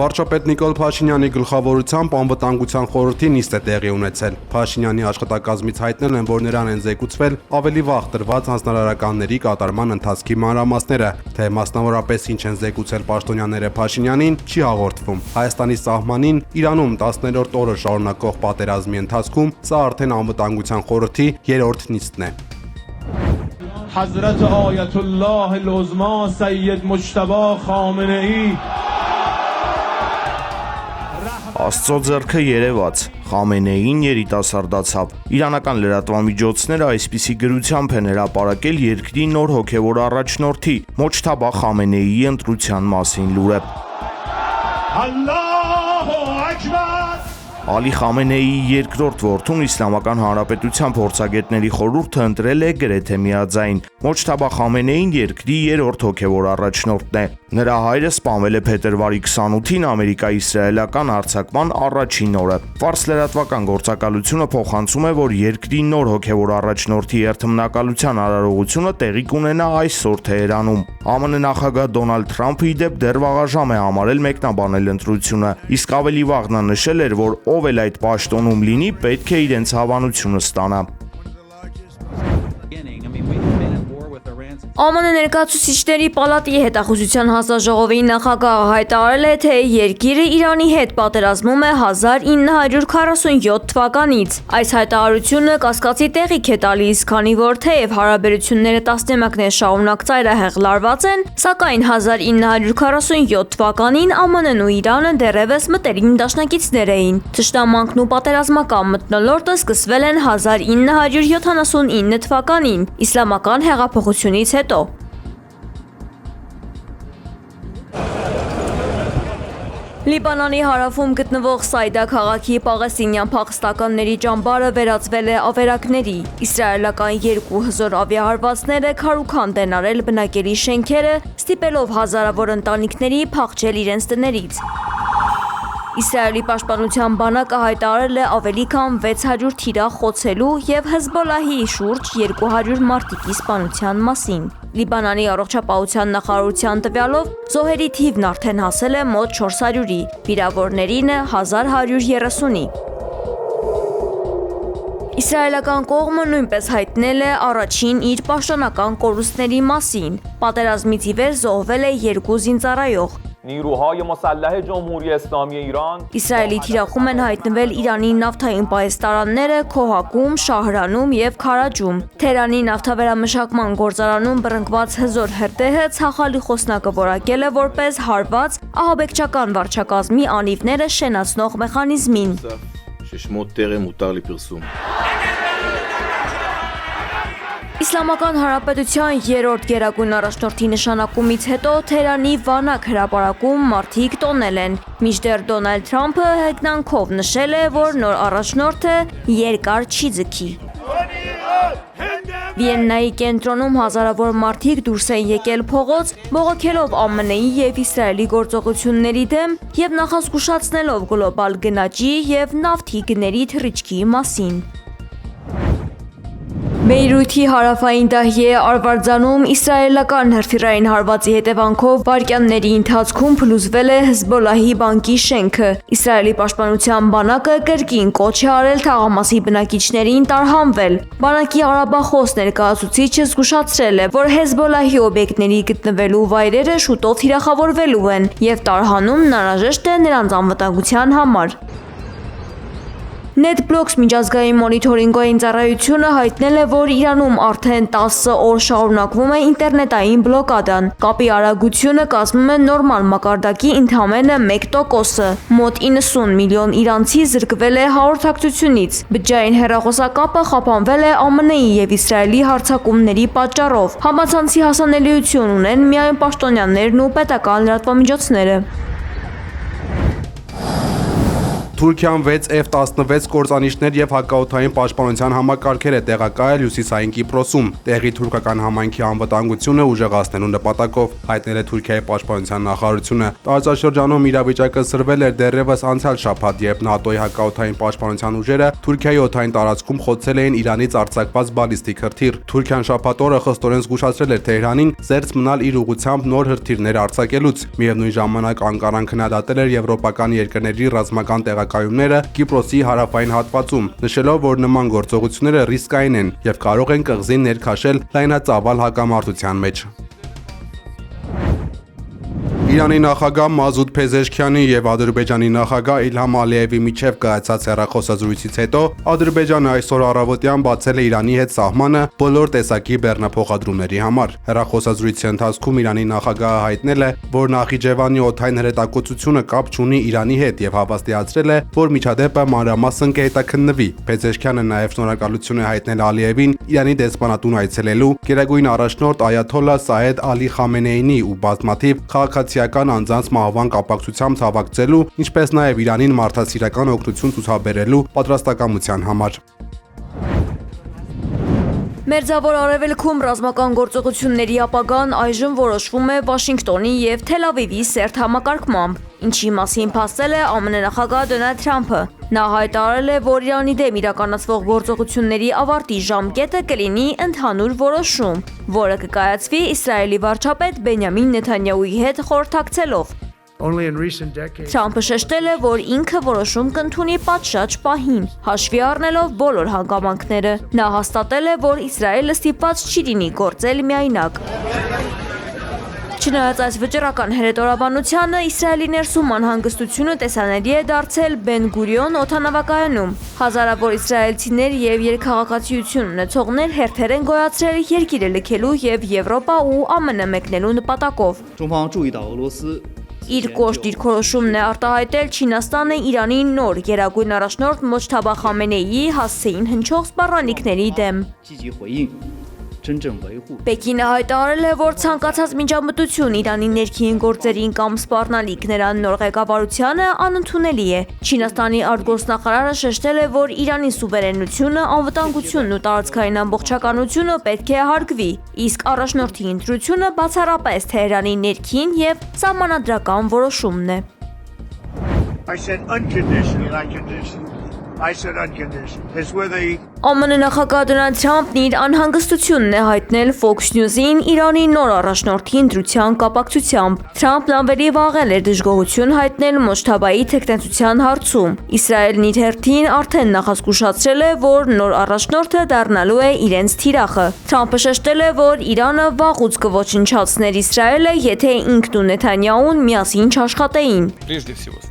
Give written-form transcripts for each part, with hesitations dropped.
Վարչապետ Նիկոլ Փաշինյանի գլխավորությամբ անվտանգության խորհրդի նիստ է տեղի ունեցել։ Փաշինյանի աշխատակազմից հայտնել են, որ նրան են զեկուցվել ավելի վաղ տրված հանձնարարականների կատարման ընթացքի մանրամասները, թե մասնավորապես ինչ են զեկուցել պաշտոնյաները Փաշինյանին, չի հաղորդվում։ Հայաստանի սահմանին Իրանում 10-րդ օրը շարունակող պատերազմի ընթացքում սա արդեն անվտանգության խորհրդի երրորդ նիստն է։ حضرت آیت الله العظما سید مجتبی خامنه‌ای Աստծո ձեռքը երևաց, Խամենեին երիտասարդացավ։ Իրանական լրատվամիջոցները այսպիսի գրությամբ են հրապարակել երկրի նոր հոգևոր առաջնորդի Մոջթաբա Խամենեիի ընտրության մասին լուրը։ Ալլահու ակբար Ալի Խամենեիի երկրորդ որդուն Իսլամական Հանրապետության փորձագետների խորհուրդը ընտրել է գրեթե միաձայն։ Մոջթաբա Խամենեին երկրի երրորդ հոգևոր առաջնորդն է։ Նրա հայրը սպանվել է փետրվարի 28-ին Ամերիկա-իսրայելական արձակման առաջին օրը։ Ֆարս լրատվական գործակալությունը փոխանցում է, որ երկրի նոր հոգևոր առաջնորդի երթմնակալության արարողությունը տեղի կունենա այսօր Թեհրանում։ ԱՄՆ նախագահ Դոնալդ Թրամփը ի դեպ դեռ վաղաժամ է համարել մեկնաբանել ընտրությունը, իսկ ավելի վաղ նա նշել էր, որ ով էլ այդ պաշտոնում լինի, պետք է իրենց հավանությունը ստանա։ ԱՄՆ ներկայացուցիչների պալատի հետախուզության հանձնաժողովի նախագահը հայտարարել է, թե երկիրը Իրանի հետ պատերազմում է 1947 թվականից։ Այս հայտարարությունը կասկածի տեղիք է տալիս, քանի որ թեև հարաբերությունները տասնամյակներ շարունակ ծայրահեղ լարված են, սակայն 1947 թվականին ԱՄՆ-ն ու Իրանը դեռևս մտերիմ դաշնակիցներ էին։ Թշնամանքն ու պատերազմական մթնոլորտը սկսվել են 1979 թվականին, իսլամական հեղափոխությունից հետո։ Լիբանանի հարավում գտնվող Սայդա քաղաքի պաղեստինյան փախստականների ճամբարը վերածվել է ավերակների։ Իսրայելական երկու հզոր ավիահարվածները քարուքանդ են արել բնակելի շենքերը, ստիպելով հազարավոր ընտանիքների փախչել իրենց տներից։ Իսրայելի պաշտպանության բանակը հայտարարել է ավելի քան 600 թիրախ խոցելու և Հեզբոլլահի շուրջ 200 մարտիկի սպանության մասին։ Լիբանանի առողջապահության նախարարության տվյալով զոհերի թիվն արդեն հասել է մոտ 400-ի, վիրավորներինը 1130-ի։ Իսրայելական կողմը նույնպես հայտնել է առաջին իր պաշտոնական կորուստների մասին։ Պատերազմից ի վեր զոհվել է 2 զինծառայող։ نیروهای مسلح جمهوری اسلامی ایران Իսրայելի թիրախում են հայտնվել Իրանի նավթային պահեստարանները Քոհակում, Շահրանում և Քարաջում։ Թեհրանի նավթավերամշակման գործարանում բռնկված հզոր հրդեհը Ցախալի խոսնակը որակել է որպես հարված ահաբեկչական վարչակազմի անիվները շենացնող մեխանիզմին։ Իսլամական Հանրապետության երրորդ գերագույն առաջնորդի նշանակումից հետո Թեհրանի Վանակ հրապարակում մարդիկ տոնել են, մինչդեռ Դոնալդ Թրամփը հեգնանքով նշել է, որ նոր առաջնորդը երկար չի ձգի։ Վիեննայի կենտրոնում հազարավոր մարդիկ դուրս են եկել փողոց, բողոքելով ԱՄՆ-ի և Իսրայելի գործողությունների դեմ և նախազգուշացնելով գլոբալ գնաճի և նավթի գների թռիչքի մասին։ Բեյրութի հարավային Դահիե արվարձանում իսրայելական հրթիռային հարվածի հետևանքով վայրկյանների ընթացքում փլուզվել է Հեզբոլլահի բանկի շենքը։ Իսրայելի պաշտպանության բանակը կրկին կոչ է արել թաղամասի բնակիչներին տարհանվել։ Բանակի արաբախոս ներկայացուցիչը զգուշացրել է, որ Հեզբոլլահի օբյեկտների գտնվելու վայրերը շուտով թիրախավորվելու են և տարհանումն անհրաժեշտ է նրանց անվտանգության համար։ NetBlocks միջազգային մոնիթորինգային ծառայությունը հայտնել է, որ Իրանում արդեն 10 օր շարունակվում է ինտերնետային բլոկադան։ Կապի արագությունը կազմում է նորմալ մակարդակի ընդամենը 1%-ը։ Մոտ 90 միլիոն իրանցի զրկվել է հաղորդակցությունից։ Բջջային հեռախոսակապը խափանվել է ԱՄՆ-ի և Իսրայելի հարձակումների պատճառով։ Համացանցի հասանելիություն ունեն միայն պաշտոնյաներն ու պետական լրատվամիջոցները։ Թուրքիան 6 F-16 կործանիչներ եւ հակաօդային պաշտպանության համակարգեր է տեղակայել հյուսիսային Կիպրոսում, տեղի թուրքական համայնքի անվտանգությունը ուժեղացնելու նպատակով, հայտնել է Թուրքիայի պաշտպանության նախարարությունը։ Տարածաշրջանում իրավիճակը սրվել էր դեռևս անցյալ շաբաթ, երբ ՆԱՏՕ-ի հակաօդային պաշտպանության ուժերը Թուրքիայի օդային տարածքում խոցել էին Իրանից արձակված բալիստիկ հրթիռ։ Թուրքիան շաբաթ օրը խստորեն զգուշացրել էր Թեհրանին զերծ մնալ իր ուղղությամբ նոր հրթիռներ արձակելուց։ Միևնույն ժամանակ Անկարան քննադատել էր եվրոպական երկրների ռազմական տեղակայումները Կիպրոսի հարավային հատվածում, նշելով, որ նման գործողությունները ռիսկային են եւ կարող են կղզին ներքաշել լայնածավալ հակամարտության մեջ։ Իրանի նախագահ Մազուդ Փեզեշքյանի եւ Ադրբեջանի նախագահ Իլհամ Ալիևի միջև կայացած հեռախոսազրույցից հետո Ադրբեջանը այսօր առավոտյան բացել է Իրանի հետ սահմանը բոլոր տեսակի բեռնափոխադրումների համար։ Հեռախոսազրույցի ընթացքում Իրանի նախագահը հայտնել է, որ Նախիջևանի օդային հրետակոծությունը կապ չունի Իրանի հետ եւ հավաստիացրել է, որ միջադեպը մանրամասն կհետաքննվի։ Փեզեշքյանը նաեւ շնորհակալություն է հայտնել Ալիևին Իրանի դեսպանատուն այցելելու, Գերագույն առաջնորդ Այաթոլլա Սաեդ Ալի Խամենեյնի ու բազմաթիվ քաղաքացիական անձանց մահվան կապակցությամբ ցավակցելու, ինչպես նաև Իրանին մարդասիրական օգնություն ցուցաբերելու պատրաստակամության համար։ Մերձավոր Արևելքում ռազմական գործողությունների ապագան այժմ որոշվում է Վաշինգտոնի եւ Թել Ավիվի սերտ համակարգմամբ, ինչի մասին փաստել է ԱՄՆ նախագահ Դոնալդ Թրամփը։ Նա հայտարարել է, որ Իրանի դեմ իրականացվող գործողությունների ավարտի ժամկետը կլինի ընդհանուր որոշում, որը կկայացվի Իսրայելի վարչապետ Բենյամին Նեթանյահուի հետ խորհրդակցելով։ Թրամփը շեշտել է, որ ինքը որոշում կընդունի պատշաճ պահին, հաշվի առնելով բոլոր հանգամանքները։ Նա հաստատել է, որ Իսրայելը ստիպված չի լինի գործել միայնակ։ Չնայած այս վճռական հրետորաբանությանը, Իսրայելի ներսում անհանգստությունը տեսանելի է դարձել Բեն Գուրիոն օդանավակայանում։ Հազարավոր իսրայելցիներ եւ երկխաղացիություն ունեցողներ հերթեր են գոյացրել երկիրը լքելու եւ Եվրոպա ու ԱՄՆ մեկնելու նպատակով։ Իր կոշտ դիրքորոշումն է արտահայտել Չինաստանը Իրանի նոր գերագույն առաջնորդ Մոջթաբա Խամենեիի հասցեին հնչող սպառնալիքների դեմ։ Պեկինը հայտարարել է, որ ցանկացած միջամտություն Իրանի ներքին գործերին կամ սպառնալիք նրան նոր ղեկավարությանը անընդունելի է։ Չինաստանի արտգործնախարարը շեշտել է, որ Իրանի սուվերենությունը, անվտանգությունն ու տարածքային ամբողջականությունը պետք է հարգվի, իսկ առաջնորդի ընտրությունը բացառապես Թեհրանի ներքին եւ սահմանադրական որոշումն է։ ԱՄՆ նախագահ Դոնալդ Թրամփն իր անհանգստությունն է հայտնել Fox News-ին Իրանի նոր առաջնորդի ընտրության կապակցությամբ։ Թրամփն ավելի վաղ էր դժգոհություն հայտնել Մոջթաբայի թեկնածության հարցում։ Իսրայելն իր հերթին արդեն նախազգուշացրել է, որ նոր առաջնորդը դառնալու է իրենց թիրախը։ Թրամփը շեշտել է, որ Իրանը վաղուց կոչնչացներ Իսրայելը, եթե ինքն ու Նեթանյահուն միասին չաշխատեին։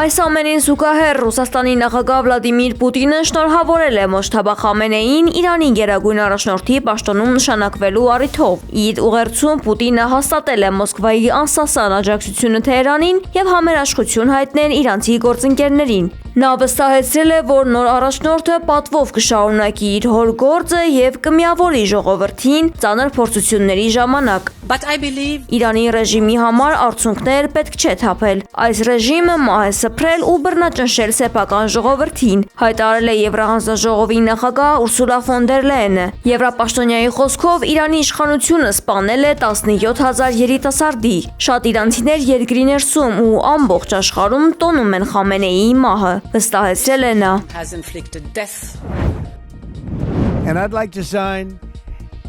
Այս ամենին զուգահեռ Ռուսաստանի նախագահ Վլադիմիր Պուտինը շնորհավորել է Մոջթաբա Խամենեիին Իրանի գերագույն առաջնորդի պաշտոնում նշանակվելու առիթով։ Իր ուղերձում Պուտինը հաստատել է Մոսկվայի անսասան աջակցությունը Թեհրանին եւ համերաշխություն հայտնել իրանցի գործընկերներին։ Նա վստահեցրել է, որ նոր առաջնորդը պատվով կշարունակի իր հոր գործը եւ կմիավորի ժողովրդին ծանր փորձությունների ժամանակ։ Իրանի ռեժիմի համար արդյունքներ պետք չէ թափել։ Այս ռեժիմը մահ է սփռել ու բռնաճնշել սեփական ժողովրդին, հայտարարել է Եվրահանձնաժողովի նախագահ Ուրսուլա ֆոն դեր Լեյենը։ Եվրապաշտոնյայի խոսքով Իրանի իշխանությունը սպանել է 17,000 երիտասարդի։ Շատ իրանցիներ երկրի ներսում ու ամբողջ աշխարհում տոնում են Խամենեիի մահը, վստահեցրել է նա։ And I'd like to sign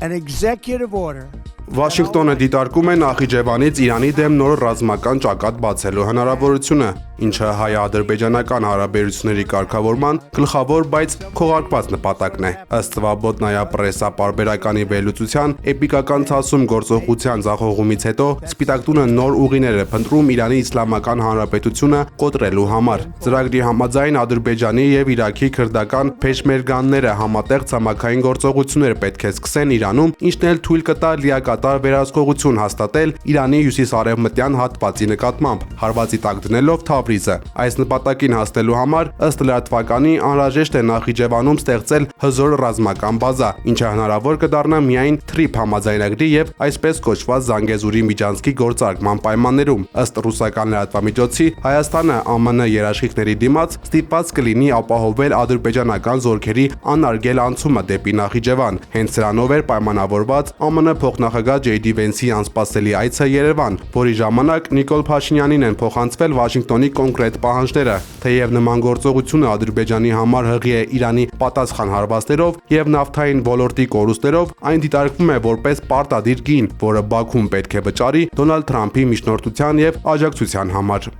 an executive order. Վաշինգտոնը դիտարկում է Նախիջևանից Իրանի դեմ նոր ռազմական ճակատ բացելու հնարավորությունը, ինչը հայ-ադրբեջանական հարաբերությունների կարգավորման գլխավոր, բայց քողարկված նպատակն է։ Ըստ Սվաբոդնայա պրեսա պարբերականի վերլուծության էպիկական ցասում գործողության ձախողումից հետո Սպիտակ տունը նոր ուղիներ է փնտրում Իրանի Իսլամական Հանրապետությունը կոտրելու համար։ Ծրագրի համաձայն Ադրբեջանի եւ Իրաքի քրդական փեշմերգանները համատեղ ցամաքային գործողություններ պետք է սկսեն Իրանում, ինչն էլ թույլ կտա լիակատար վերահսկողություն հաստատել Իրանի հյուսիս-արևմտյան հատվածի նկատմամբ, հարվածի տակ դնելով թափ Թավրիզը։ Այս նպատակին հասնելու համար ըստ լրատվականի անհրաժեշտ է Նախիջևանում ստեղծել հզոր ռազմական բազա, ինչը հնարավոր կդառնա միայն TRIP համաձայնագրի եւ այսպես կոչված Զանգեզուրի միջանցքի գործարկման պայմաններում։ Ըստ ռուսական լրատվամիջոցի Հայաստանը ԱՄՆ երաշխիքների դիմաց ստիպված կլինի ապահովել ադրբեջանական զորքերի անարգել անցումը դեպի Նախիջևան։ Հենց սրանով էր պայմանավորված ԱՄՆ փոխնախագահ J.D. Vance-ի անսպասելի այցը Երևան, որի ժամանակ Նիկոլ Փաշինյանին են փոխանցվել Վաշինգտոնի կոնկրետ պահանջները։ Թեև նման գործողությունը Ադրբեջանի համար հղի է Իրանի պատասխան հարվածներով եւ նավթային ոլորտի կորուստներով, այն դիտարկվում է որպես պարտադիր գին, որը Բաքուն պետք է վճարի Դոնալդ Թրամփի միջնորդության եւ աջակցության համար։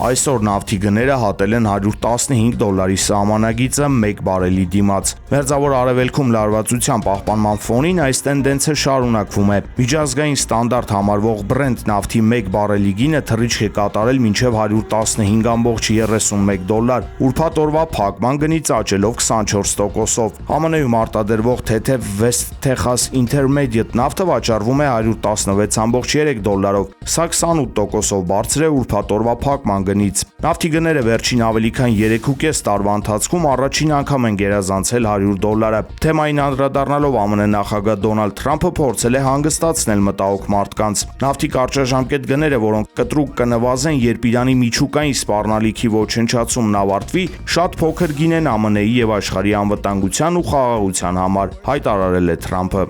Այսօր նավթի գները հատել են $115 սահմանագիծը 1 բարելի դիմաց։ Մերձավոր արևելքում լարվածության պահպանման ֆոնին այս տենդենսը շարունակվում է։ Միջազգային ստանդարտ համարվող Brent նավթի 1 բարելի գինը թռիչք է կատարել մինչև $115.31, ուրբաթ օրվա փակման գնից աճելով 24%-ով։ ԱՄՆ-ում արտադրվող թեթև West Texas Intermediate նավթը վաճառվում է $116.3, սա 28%-ով բարձր է ուրբաթ օրվա փակման գնից։ Նավթի գները վերջին ավելի քան 3.5 տարվա ընթացքում առաջին անգամ են գերազանցել $100։ Թեմային անդրադառնալով ԱՄՆ նախագահ Դոնալդ Թրամփը փորձել է հանգստացնել մտահոգ մարդկանց։ Նավթի կարճաժամկետ գները, որոնք կտրուկ կնվազեն, երբ Իրանի միջուկային սպառնալիքի ոչնչացումն ավարտվի, շատ փոքր գին են ԱՄՆ-ի եւ աշխարհի անվտանգության ու խաղաղության համար, հայտարարել է Թրամփը։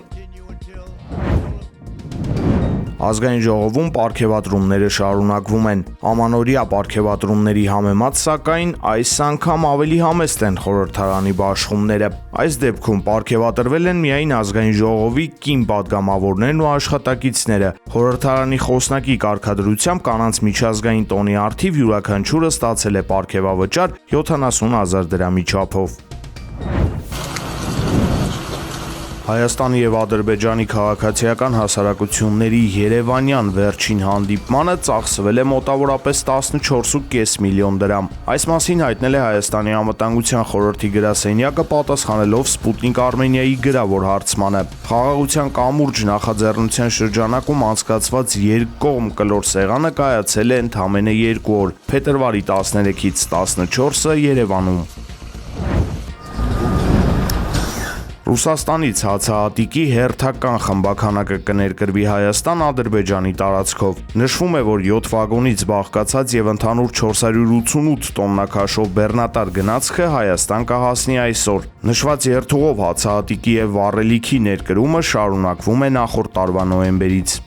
Ազգային ժողովում պարգևատրումները շարունակվում են։ Ամանորյա պարգևատրումների համեմատ, սակայն, այս անգամ ավելի համեստ են խորհրդարանի բաշխումները։ Այս դեպքում պարգևատրվել են միայն ազգային ժողովի կին պատգամավորներն ու աշխատակիցները։ Խորհրդարանի խոսնակի կարգադրությամբ կանանց միջազգային տոնի առթիվ յուրաքանչյուրը ստացել է պարգևավճար 70,000 դրամի չափով։ Հայաստանի եւ Ադրբեջանի քաղաքացիական հասարակությունների երևանյան վերջին հանդիպմանը ծախսվել է մոտավորապես 14.5 միլիոն դրամ։ Այս մասին հայտնել է Հայաստանի անվտանգության խորհրդի գրասենյակը պատասխանելով Sputnik Armenia-ի գրավոր հարցմանը։ Խաղաղության կամուրջ նախաձեռնության շրջանակում անցկացված երկկողմ կլոր սեղանը կայացել է ընդամենը 2 օր՝ փետրվարի 13-ից 14-ը Երևանում։ Ռուսաստանից հացահատիկի հերթական խմբաքանակը կներկրվի Հայաստան Ադրբեջանի տարածքով։ Նշվում է, որ 7 վագոնից բաղկացած եւ ընդհանուր 488 տոննա քաշով բեռնատար գնացքը Հայաստան կհասնի այսօր։ Նշված երթուղով հացահատիկի եւ վառելիքի ներկրումը շարունակվում է նախորդ տարվա նոյեմբերից։